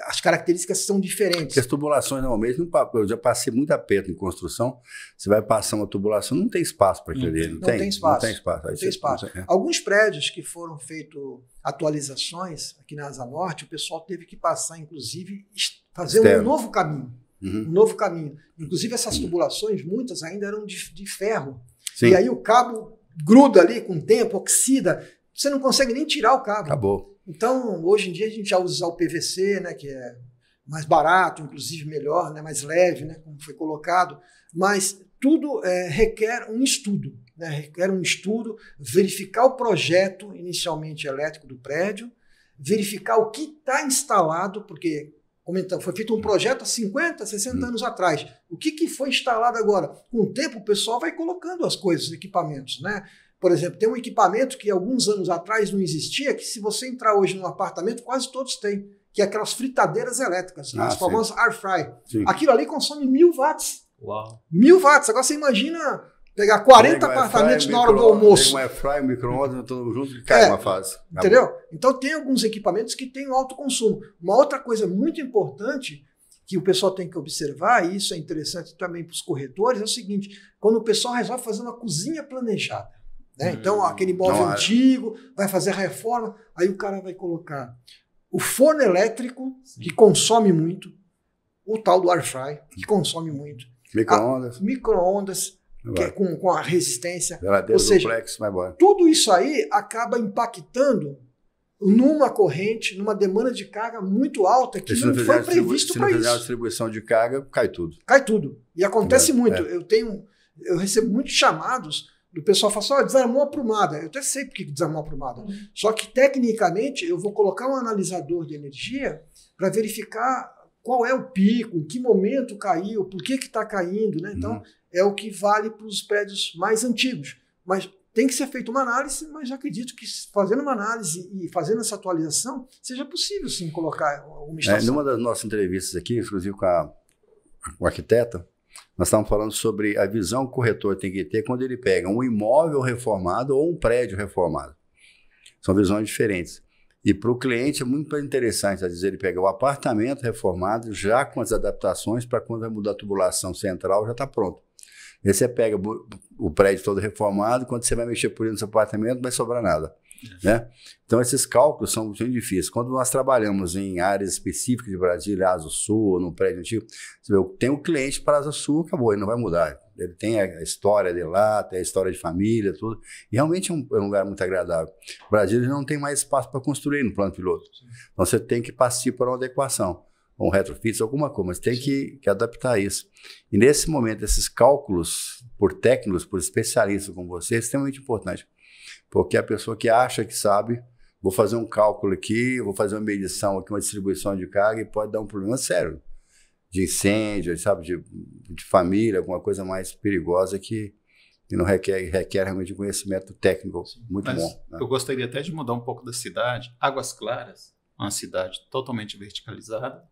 as características são diferentes.
Porque as tubulações, normalmente, eu já passei muito aperto em construção, você vai passar uma tubulação, não tem espaço para aquilo ali. Não tem espaço. Não tem espaço.
Não tem espaço. Alguns prédios que foram feitos atualizações aqui na Asa Norte, o pessoal teve que passar, inclusive, fazer um novo caminho. Um novo caminho. Inclusive, essas tubulações, muitas ainda eram de ferro. Sim. E aí o cabo gruda ali com o tempo, oxida, você não consegue nem tirar o cabo.
Acabou.
Então, hoje em dia, a gente já usa o PVC, né, que é mais barato, inclusive melhor, né, mais leve, né, como foi colocado, mas tudo requer um estudo, né, requer um estudo, verificar o projeto inicialmente elétrico do prédio, verificar o que está instalado, porque foi feito um projeto há 50, 60 anos atrás. O que foi instalado agora? Com o tempo, o pessoal vai colocando as coisas, os equipamentos, né? Por exemplo, tem um equipamento que alguns anos atrás não existia, que se você entrar hoje num apartamento, quase todos têm, que é aquelas fritadeiras elétricas, as famosas air fry. Sim. Aquilo ali consome 1000 watts.
Uau.
1000 watts. Agora você imagina pegar 40 apartamentos na hora do almoço.
Um air fry, um micro-ondas, tudo junto e cai uma fase.
Entendeu? Então tem alguns equipamentos que têm um alto consumo. Uma outra coisa muito importante que o pessoal tem que observar, e isso é interessante também para os corretores, é o seguinte: quando o pessoal resolve fazer uma cozinha planejada, né? Então aquele imóvel antigo, vai fazer a reforma, aí o cara vai colocar o forno elétrico, que consome muito, o tal do air fry, que consome muito, micro-ondas, que é com a resistência. Ou seja,
duplex, vai embora.
Tudo isso aí acaba impactando numa corrente, numa demanda de carga muito alta que não foi previsto para isso. Se não fizer a
distribuição de carga, cai tudo.
Cai tudo. E acontece muito. Eu recebo muitos chamados do pessoal que fala assim, desarmou a aprumada. Eu até sei por que desarmou a aprumada. Só que, tecnicamente, eu vou colocar um analisador de energia para verificar qual é o pico, em que momento caiu, por que está caindo, né? Então, é o que vale para os prédios mais antigos. Mas tem que ser feita uma análise, mas acredito que fazendo uma análise e fazendo essa atualização, seja possível, sim, colocar uma estação.
Numa das nossas entrevistas aqui, inclusive com a arquiteta, Nós estamos falando sobre a visão que o corretor tem que ter quando ele pega um imóvel reformado ou um prédio reformado. São visões diferentes. E para o cliente é muito interessante, às vezes, ele pega o apartamento reformado já com as adaptações para quando vai mudar a tubulação central, já está pronto. Aí você pega o prédio todo reformado, quando você vai mexer por ele no seu apartamento, não vai sobrar nada. Né? Então, esses cálculos são muito difíceis. Quando nós trabalhamos em áreas específicas de Brasília, Asa Sul, no prédio antigo, você vê, tem um cliente para a Asa Sul, acabou, ele não vai mudar. Ele tem a história dele lá, tem a história de família, tudo. E realmente é um lugar muito agradável. Brasília não tem mais espaço para construir no plano piloto. Então, você tem que partir para uma adequação, um retrofit, alguma coisa, mas tem que adaptar isso. E nesse momento, esses cálculos por técnicos, por especialistas como você, é extremamente importante. Porque a pessoa que acha que sabe, vou fazer um cálculo aqui, vou fazer uma medição aqui, uma distribuição de carga, e pode dar um problema sério de incêndio, sabe, de família, alguma coisa mais perigosa que não requer realmente um conhecimento técnico muito bom. Né?
Eu gostaria até de mudar um pouco da cidade. Águas Claras, uma cidade totalmente verticalizada,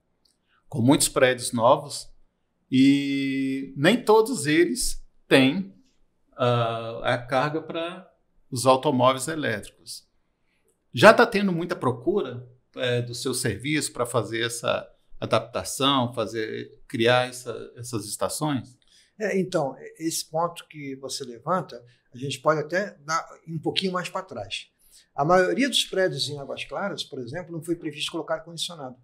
com muitos prédios novos, e nem todos eles têm a carga para os automóveis elétricos. Já está tendo muita procura do seu serviço para fazer essa adaptação, criar essas estações?
Então, esse ponto que você levanta, a gente pode até dar um pouquinho mais para trás. A maioria dos prédios em Águas Claras, por exemplo, não foi previsto colocar ar-condicionado.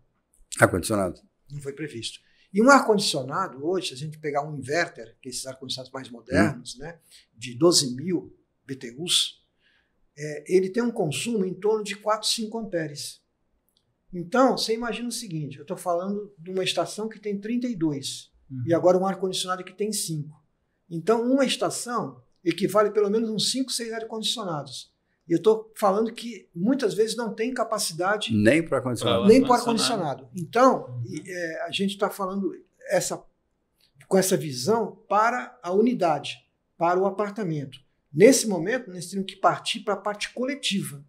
Ar-condicionado?
Não foi previsto. E um ar-condicionado, hoje, se a gente pegar um inverter, que é esses ar-condicionados mais modernos, né, de 12.000 BTUs, ele tem um consumo em torno de 4, 5 amperes. Então, você imagina o seguinte, eu estou falando de uma estação que tem 32, e agora um ar-condicionado que tem 5. Então, uma estação equivale pelo menos uns 5, 6 ar-condicionados. E eu estou falando que muitas vezes não tem capacidade
nem para ar-condicionado.
Nem para ar-condicionado. Então, a gente está falando com essa visão para a unidade, para o apartamento. Nesse momento, nós temos que partir para a parte coletiva.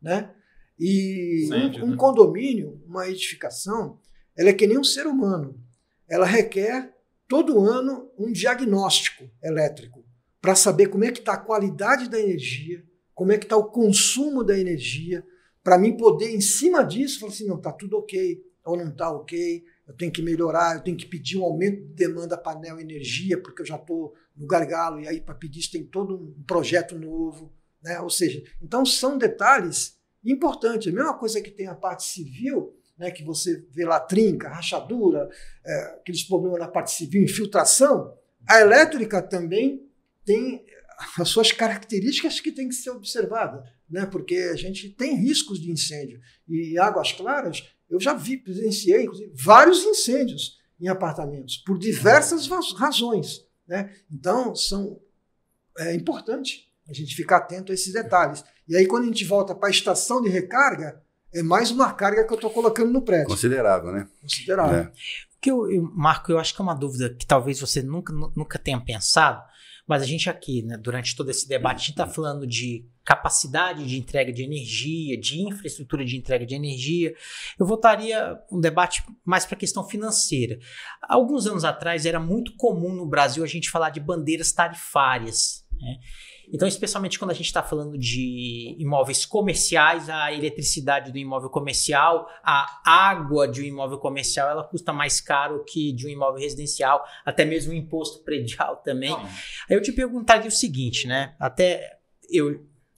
Né? E um condomínio, uma edificação, ela é que nem um ser humano. Ela requer, todo ano, um diagnóstico elétrico para saber como é que está a qualidade da energia, como é que está o consumo da energia, para mim poder, em cima disso, falar assim, não, está tudo ok, ou não está ok, eu tenho que melhorar, eu tenho que pedir um aumento de demanda painel energia, porque eu já estou no gargalo, e aí para pedir isso tem todo um projeto novo. Né? Ou seja, então são detalhes importantes. A mesma coisa que tem a parte civil, né, que você vê lá trinca, rachadura, aqueles problemas na parte civil, infiltração, a elétrica também tem as suas características que tem que ser observada, né? Porque a gente tem riscos de incêndio. E em Águas Claras, eu já presenciei, inclusive, vários incêndios em apartamentos, por diversas razões. Né? Então, é importante a gente ficar atento a esses detalhes. E aí, quando a gente volta para a estação de recarga, é mais uma carga que eu estou colocando no prédio.
Considerável, né?
Considerável.
Marco, eu acho que é uma dúvida que talvez você nunca tenha pensado, mas a gente aqui, né, durante todo esse debate, a gente está falando de capacidade de entrega de energia, de infraestrutura de entrega de energia. Eu voltaria um debate mais para a questão financeira. Alguns anos atrás era muito comum no Brasil a gente falar de bandeiras tarifárias, né? Então, especialmente quando a gente está falando de imóveis comerciais, a eletricidade do imóvel comercial, a água de um imóvel comercial, ela custa mais caro que de um imóvel residencial, até mesmo o imposto predial também. Aí eu te perguntaria o seguinte, né?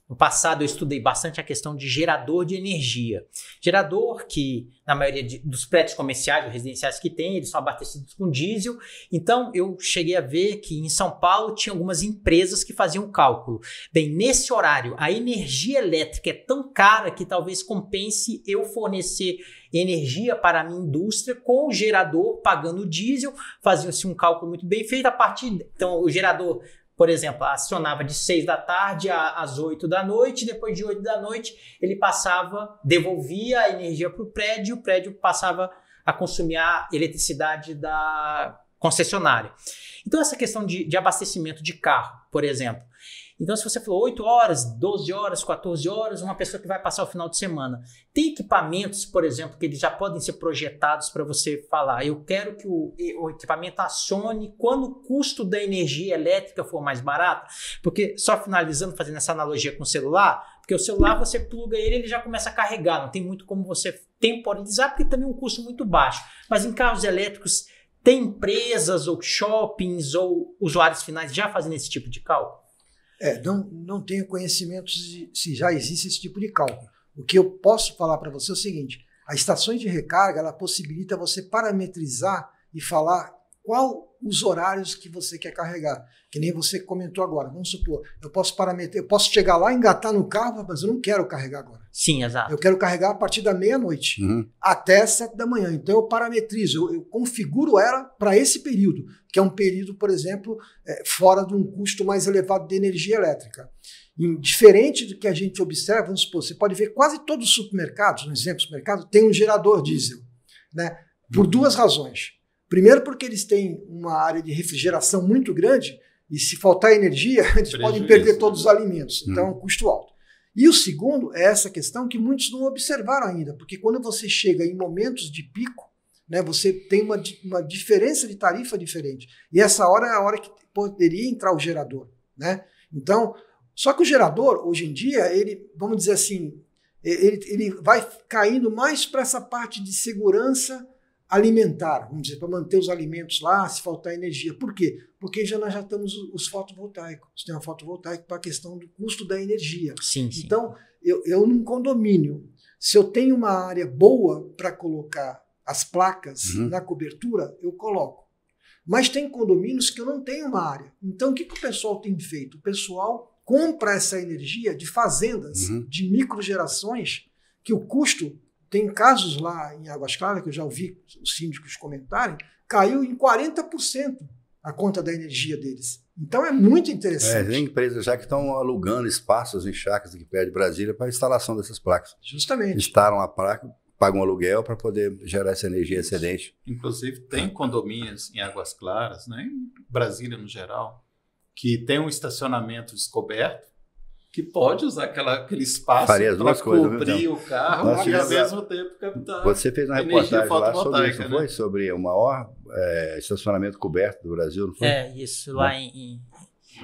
No passado eu estudei bastante a questão de gerador de energia. Gerador que, na maioria dos prédios comerciais ou residenciais que tem, eles são abastecidos com diesel. Então, eu cheguei a ver que em São Paulo tinha algumas empresas que faziam cálculo. Bem, nesse horário, a energia elétrica é tão cara que talvez compense eu fornecer energia para a minha indústria com o gerador pagando diesel. Fazia-se um cálculo muito bem feito a partir... Então, o gerador... Por exemplo, acionava de 6 da tarde às 8 da noite, depois de 8 da noite ele devolvia a energia para o prédio passava a consumir a eletricidade da concessionária. Então essa questão de abastecimento de carro, por exemplo, Então, se você falou 8 horas, 12 horas, 14 horas, uma pessoa que vai passar o final de semana, tem equipamentos, por exemplo, que eles já podem ser projetados para você falar, eu quero que o equipamento acione quando o custo da energia elétrica for mais barato? Porque, só finalizando, fazendo essa analogia com o celular, porque o celular você pluga ele já começa a carregar, não tem muito como você temporalizar, porque também é um custo muito baixo. Mas em carros elétricos, tem empresas ou shoppings ou usuários finais já fazendo esse tipo de cálculo?
Não tenho conhecimento se já existe esse tipo de cálculo. O que eu posso falar para você é o seguinte: as estações de recarga, ela possibilita você parametrizar e falar qual os horários que você quer carregar. Que nem você comentou agora. Vamos supor, eu posso chegar lá, engatar no carro, mas eu não quero carregar agora.
Sim, exato.
Eu quero carregar a partir da meia-noite até 7 da manhã. Então eu parametrizo, eu configuro ela para esse período, que é um período, por exemplo, fora de um custo mais elevado de energia elétrica. Diferente do que a gente observa, vamos supor, você pode ver quase todos os supermercados, no exemplo, supermercado, tem um gerador diesel, né? Por duas razões. Primeiro, porque eles têm uma área de refrigeração muito grande e se faltar energia, eles podem perder todos os alimentos. Então é um custo alto. E o segundo é essa questão que muitos não observaram ainda, porque quando você chega em momentos de pico, né, você tem uma diferença de tarifa diferente. E essa hora é a hora que poderia entrar o gerador, né? Então, só que o gerador, hoje em dia, ele, vamos dizer assim, ele vai caindo mais para essa parte de segurança alimentar, vamos dizer, para manter os alimentos lá, se faltar energia. Por quê? Porque nós já temos os fotovoltaicos. Você tem uma fotovoltaica para a questão do custo da energia.
Sim.
Então, eu num condomínio, se eu tenho uma área boa para colocar as placas na cobertura, eu coloco. Mas tem condomínios que eu não tenho uma área. Então, o que o pessoal tem feito? O pessoal compra essa energia de fazendas, de microgerações, que o custo... Tem casos lá em Águas Claras, que eu já ouvi os síndicos comentarem, caiu em 40% a conta da energia deles. Então é muito interessante.
Tem empresas já que estão alugando espaços em chácaras aqui perto de Brasília para a instalação dessas placas.
Justamente.
Instalam a placa, pagam um aluguel para poder gerar essa energia excedente.
Inclusive tem condomínios em Águas Claras, né, em Brasília no geral, que tem um estacionamento descoberto, que pode usar aquele espaço para cobrir o carro e ao mesmo tempo captar.
Você fez uma reportagem lá sobre isso, não foi? Sobre o maior estacionamento coberto do Brasil, não foi?
Isso, lá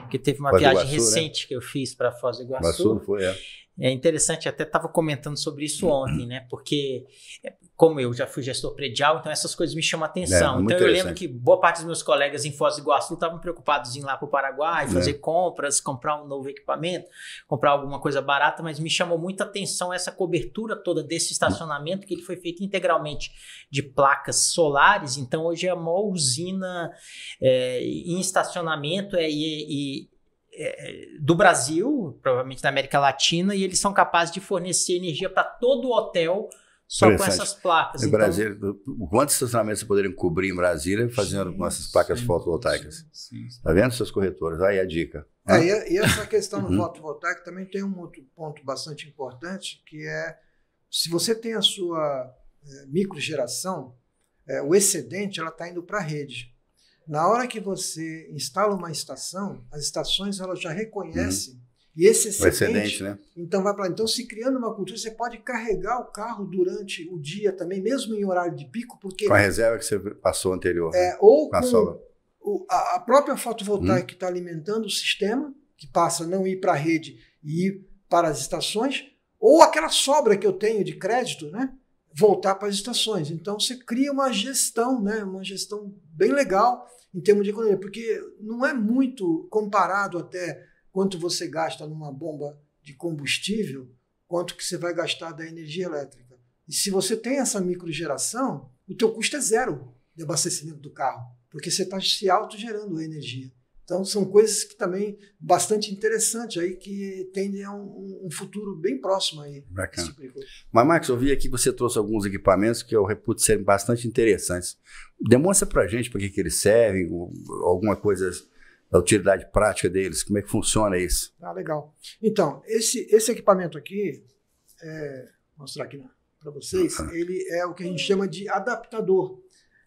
que teve uma viagem recente, né, que eu fiz para Foz do Iguaçu.
Não foi,
É interessante, até estava comentando sobre isso ontem, né? Porque, como eu já fui gestor predial, então essas coisas me chamam a atenção. Então eu lembro que boa parte dos meus colegas em Foz do Iguaçu estavam preocupados em ir lá para o Paraguai, fazer compras, comprar um novo equipamento, comprar alguma coisa barata, mas me chamou muita atenção essa cobertura toda desse estacionamento, que ele foi feito integralmente de placas solares. Então hoje é a maior usina em estacionamento do Brasil, provavelmente da América Latina, e eles são capazes de fornecer energia para todo o hotel só com essas placas.
Em Brasília, quantos estacionamentos você poderiam cobrir em Brasília fazendo com essas placas fotovoltaicas? Está vendo, seus corretores? Aí a dica.
E essa questão do fotovoltaico também tem um outro ponto bastante importante, que é, se você tem a sua microgeração, o excedente ela está indo para a rede. Na hora que você instala uma estação, as estações elas já reconhecem e esse excedente, né? Então vai para lá. Então, se criando uma cultura, você pode carregar o carro durante o dia também, mesmo em horário de pico, porque
com a reserva que você passou anterior,
ou com a própria fotovoltaica que está alimentando o sistema, que passa a não ir para a rede e ir para as estações, ou aquela sobra que eu tenho de crédito, né? Voltar para as estações. Então, você cria uma gestão, né? Uma gestão bem legal em termos de economia, porque não é muito comparado até quanto você gasta numa bomba de combustível, quanto que você vai gastar da energia elétrica. E se você tem essa microgeração, o teu custo é zero de abastecimento do carro, porque você está se autogerando a energia. Então, são coisas que também bastante interessantes aí, que tendem a um futuro bem próximo aí.
Bacana. Tipo de coisa. Mas, Marcos, eu vi aqui que você trouxe alguns equipamentos que eu reputo serem bastante interessantes. Demonstra pra gente para que eles servem, alguma coisa da utilidade prática deles, como é que funciona isso?
Legal. Então, esse equipamento aqui, vou mostrar aqui para vocês, ele é o que a gente chama de adaptador.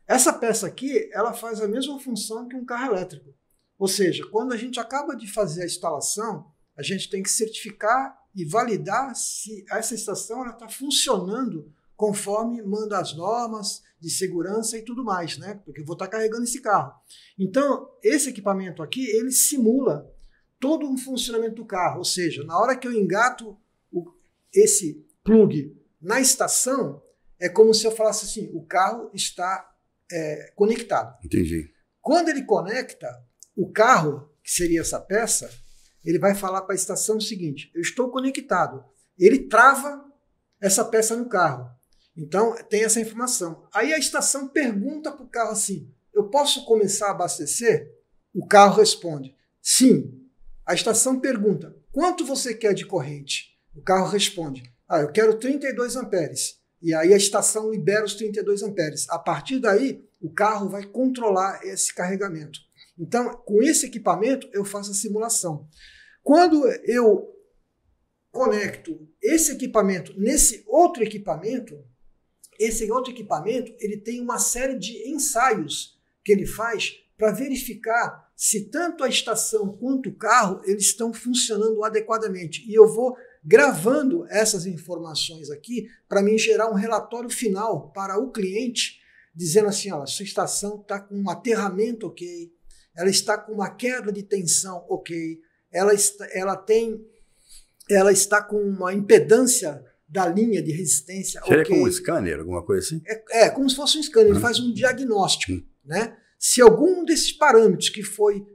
Essa peça aqui, ela faz a mesma função que um carro elétrico. Ou seja, quando a gente acaba de fazer a instalação, a gente tem que certificar e validar se essa estação está funcionando conforme manda as normas de segurança e tudo mais, né? Porque eu vou estar carregando esse carro. Então, esse equipamento aqui, ele simula todo um funcionamento do carro, ou seja, na hora que eu engato esse plug na estação, é como se eu falasse assim, o carro está conectado.
Entendi.
Quando ele conecta, o carro, que seria essa peça, ele vai falar para a estação o seguinte, eu estou conectado. Ele trava essa peça no carro. Então, tem essa informação. Aí a estação pergunta para o carro assim, eu posso começar a abastecer? O carro responde, sim. A estação pergunta, quanto você quer de corrente? O carro responde, eu quero 32 amperes. E aí a estação libera os 32 amperes. A partir daí, o carro vai controlar esse carregamento. Então, com esse equipamento, eu faço a simulação. Quando eu conecto esse equipamento nesse outro equipamento, esse outro equipamento ele tem uma série de ensaios que ele faz para verificar se tanto a estação quanto o carro eles estão funcionando adequadamente. E eu vou gravando essas informações aqui para mim gerar um relatório final para o cliente, dizendo assim, ó, sua estação está com um aterramento ok, ela está com uma queda de tensão ok, ela está com uma impedância da linha de resistência ok.
Seria como um scanner, alguma coisa assim?
É como se fosse um scanner, ele faz um diagnóstico, né? Se algum desses parâmetros que foi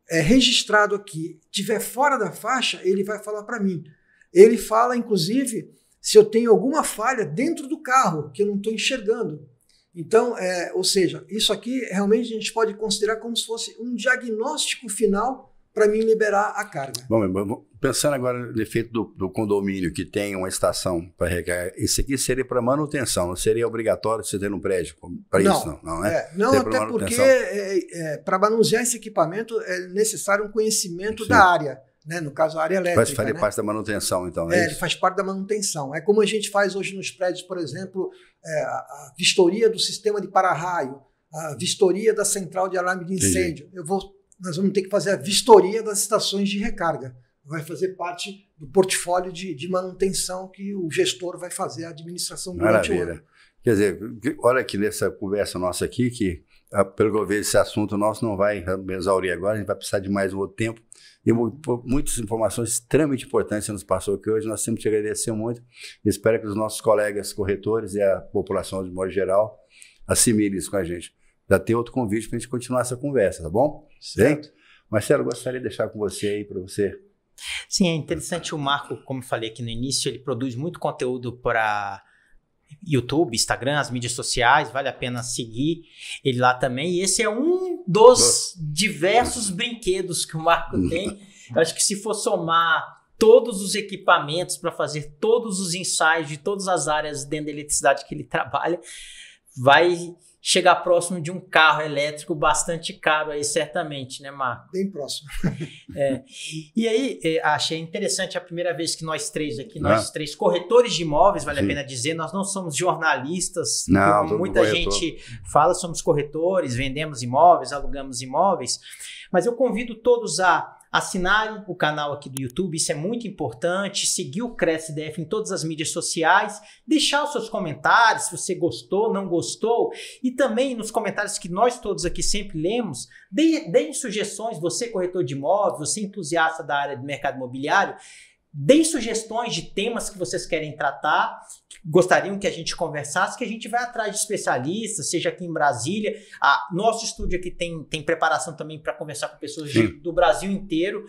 registrado aqui estiver fora da faixa, ele vai falar para mim. Ele fala, inclusive, se eu tenho alguma falha dentro do carro que eu não estou enxergando. Então, ou seja, isso aqui realmente a gente pode considerar como se fosse um diagnóstico final para mim liberar a carga.
Bom, pensando agora no efeito do condomínio que tem uma estação para recarregar, isso aqui seria para manutenção, não seria obrigatório você ter um prédio para isso, não, né?
Não, até porque para manusear esse equipamento é necessário um conhecimento
Sim.
da área, né? No caso a área elétrica.
Faria parte da manutenção, então,
ele faz parte da manutenção. É como a gente faz hoje nos prédios, por exemplo, a vistoria do sistema de para-raio, a vistoria da central de alarme de incêndio. Nós vamos ter que fazer a vistoria das estações de recarga. Vai fazer parte do portfólio de manutenção que o gestor vai fazer a administração durante o ano.
Quer dizer, olha aqui nessa conversa nossa aqui, que pelo que eu vejo esse assunto nosso não vai exaurir agora, a gente vai precisar de mais um outro tempo. E muitas informações extremamente importantes você nos passou aqui hoje, nós temos que te agradecer muito. Espero que os nossos colegas corretores e a população de modo geral assimilem isso com a gente. Já tem outro convite para a gente continuar essa conversa, tá bom?
Certo.
Marcelo, gostaria de deixar com você aí para você.
Sim, é interessante o Marco, como eu falei aqui no início, ele produz muito conteúdo para YouTube, Instagram, as mídias sociais, vale a pena seguir ele lá também. E esse é um dos diversos brinquedos que o Marco tem. Eu acho que se for somar todos os equipamentos para fazer todos os ensaios de todas as áreas dentro da eletricidade que ele trabalha, vai chegar próximo de um carro elétrico bastante caro aí, certamente, né, Marco?
Bem próximo.
E aí, achei interessante a primeira vez que nós três aqui, nós três corretores de imóveis, vale a pena dizer, nós não somos jornalistas, como muita gente fala, somos corretores, vendemos imóveis, alugamos imóveis, mas eu convido todos a assinarem o canal aqui do YouTube, isso é muito importante, seguir o CresceDF em todas as mídias sociais, deixar os seus comentários, se você gostou, não gostou, e também nos comentários que nós todos aqui sempre lemos, deem sugestões, você corretor de imóveis, você entusiasta da área do mercado imobiliário, deem sugestões de temas que vocês querem tratar, que gostariam que a gente conversasse, que a gente vai atrás de especialistas, seja aqui em Brasília. Nosso estúdio aqui tem preparação também para conversar com pessoas do Brasil inteiro.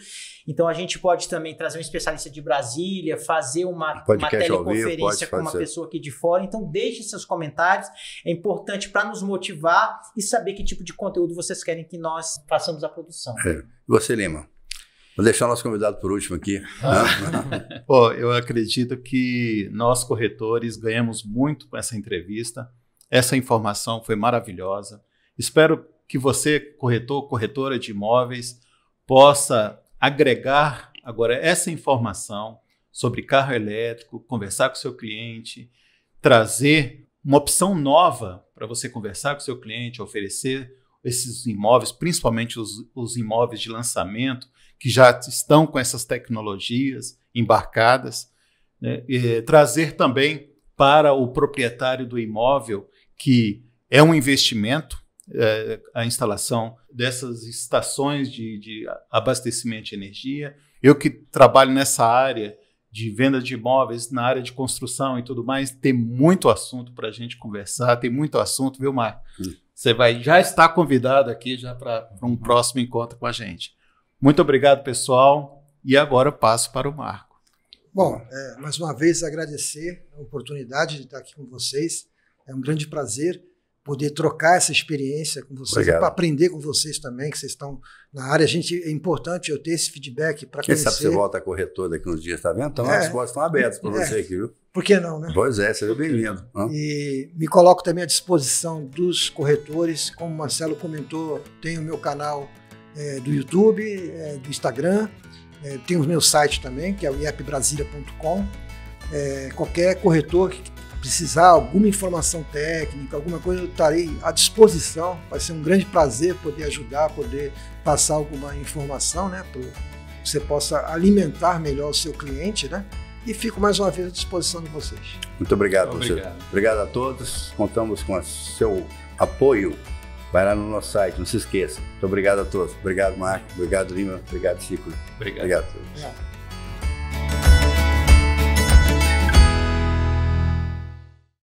Então a gente pode também trazer um especialista de Brasília, fazer uma teleconferência com uma pessoa aqui de fora. Então deixem seus comentários, é importante para nos motivar e saber que tipo de conteúdo vocês querem que nós façamos a produção.
Você, Lima? Vou deixar o nosso convidado por último aqui.
Eu acredito que nós, corretores, ganhamos muito com essa entrevista. Essa informação foi maravilhosa. Espero que você, corretor, corretora de imóveis, possa agregar agora essa informação sobre carro elétrico, conversar com o seu cliente, trazer uma opção nova para você conversar com o seu cliente, oferecer esses imóveis, principalmente os imóveis de lançamento, que já estão com essas tecnologias embarcadas, né? E trazer também para o proprietário do imóvel que é um investimento, a instalação dessas estações de abastecimento de energia. Eu que trabalho nessa área de venda de imóveis, na área de construção e tudo mais, tem muito assunto para a gente conversar, tem muito assunto, viu, Marco? Você já está convidado aqui já para um próximo encontro com a gente. Muito obrigado, pessoal, e agora eu passo para o Marco.
Bom, mais uma vez agradecer a oportunidade de estar aqui com vocês. É um grande prazer poder trocar essa experiência com vocês, para aprender com vocês também, que vocês estão na área. É importante eu ter esse feedback para conhecer.
Quem sabe você volta a corretor daqui uns dias, tá vendo? Então as portas estão abertas para você aqui, viu?
Por que não, né?
Pois é, seja bem-vindo.
E me coloco também à disposição dos corretores. Como o Marcelo comentou, tenho o meu canal do YouTube, do Instagram, tenho o meu site também, que é o iepbrasilia.com. Qualquer corretor que precisar alguma informação técnica, alguma coisa, eu estarei à disposição. Vai ser um grande prazer poder ajudar, poder passar alguma informação, né, para que você possa alimentar melhor o seu cliente, né? E fico mais uma vez à disposição de vocês.
Muito obrigado, professor. Obrigado a todos. Contamos com o seu apoio. Vai lá no nosso site, não se esqueça. Muito obrigado a todos. Obrigado, Marco. Obrigado, Lima. Obrigado, Chico.
Obrigado
a todos.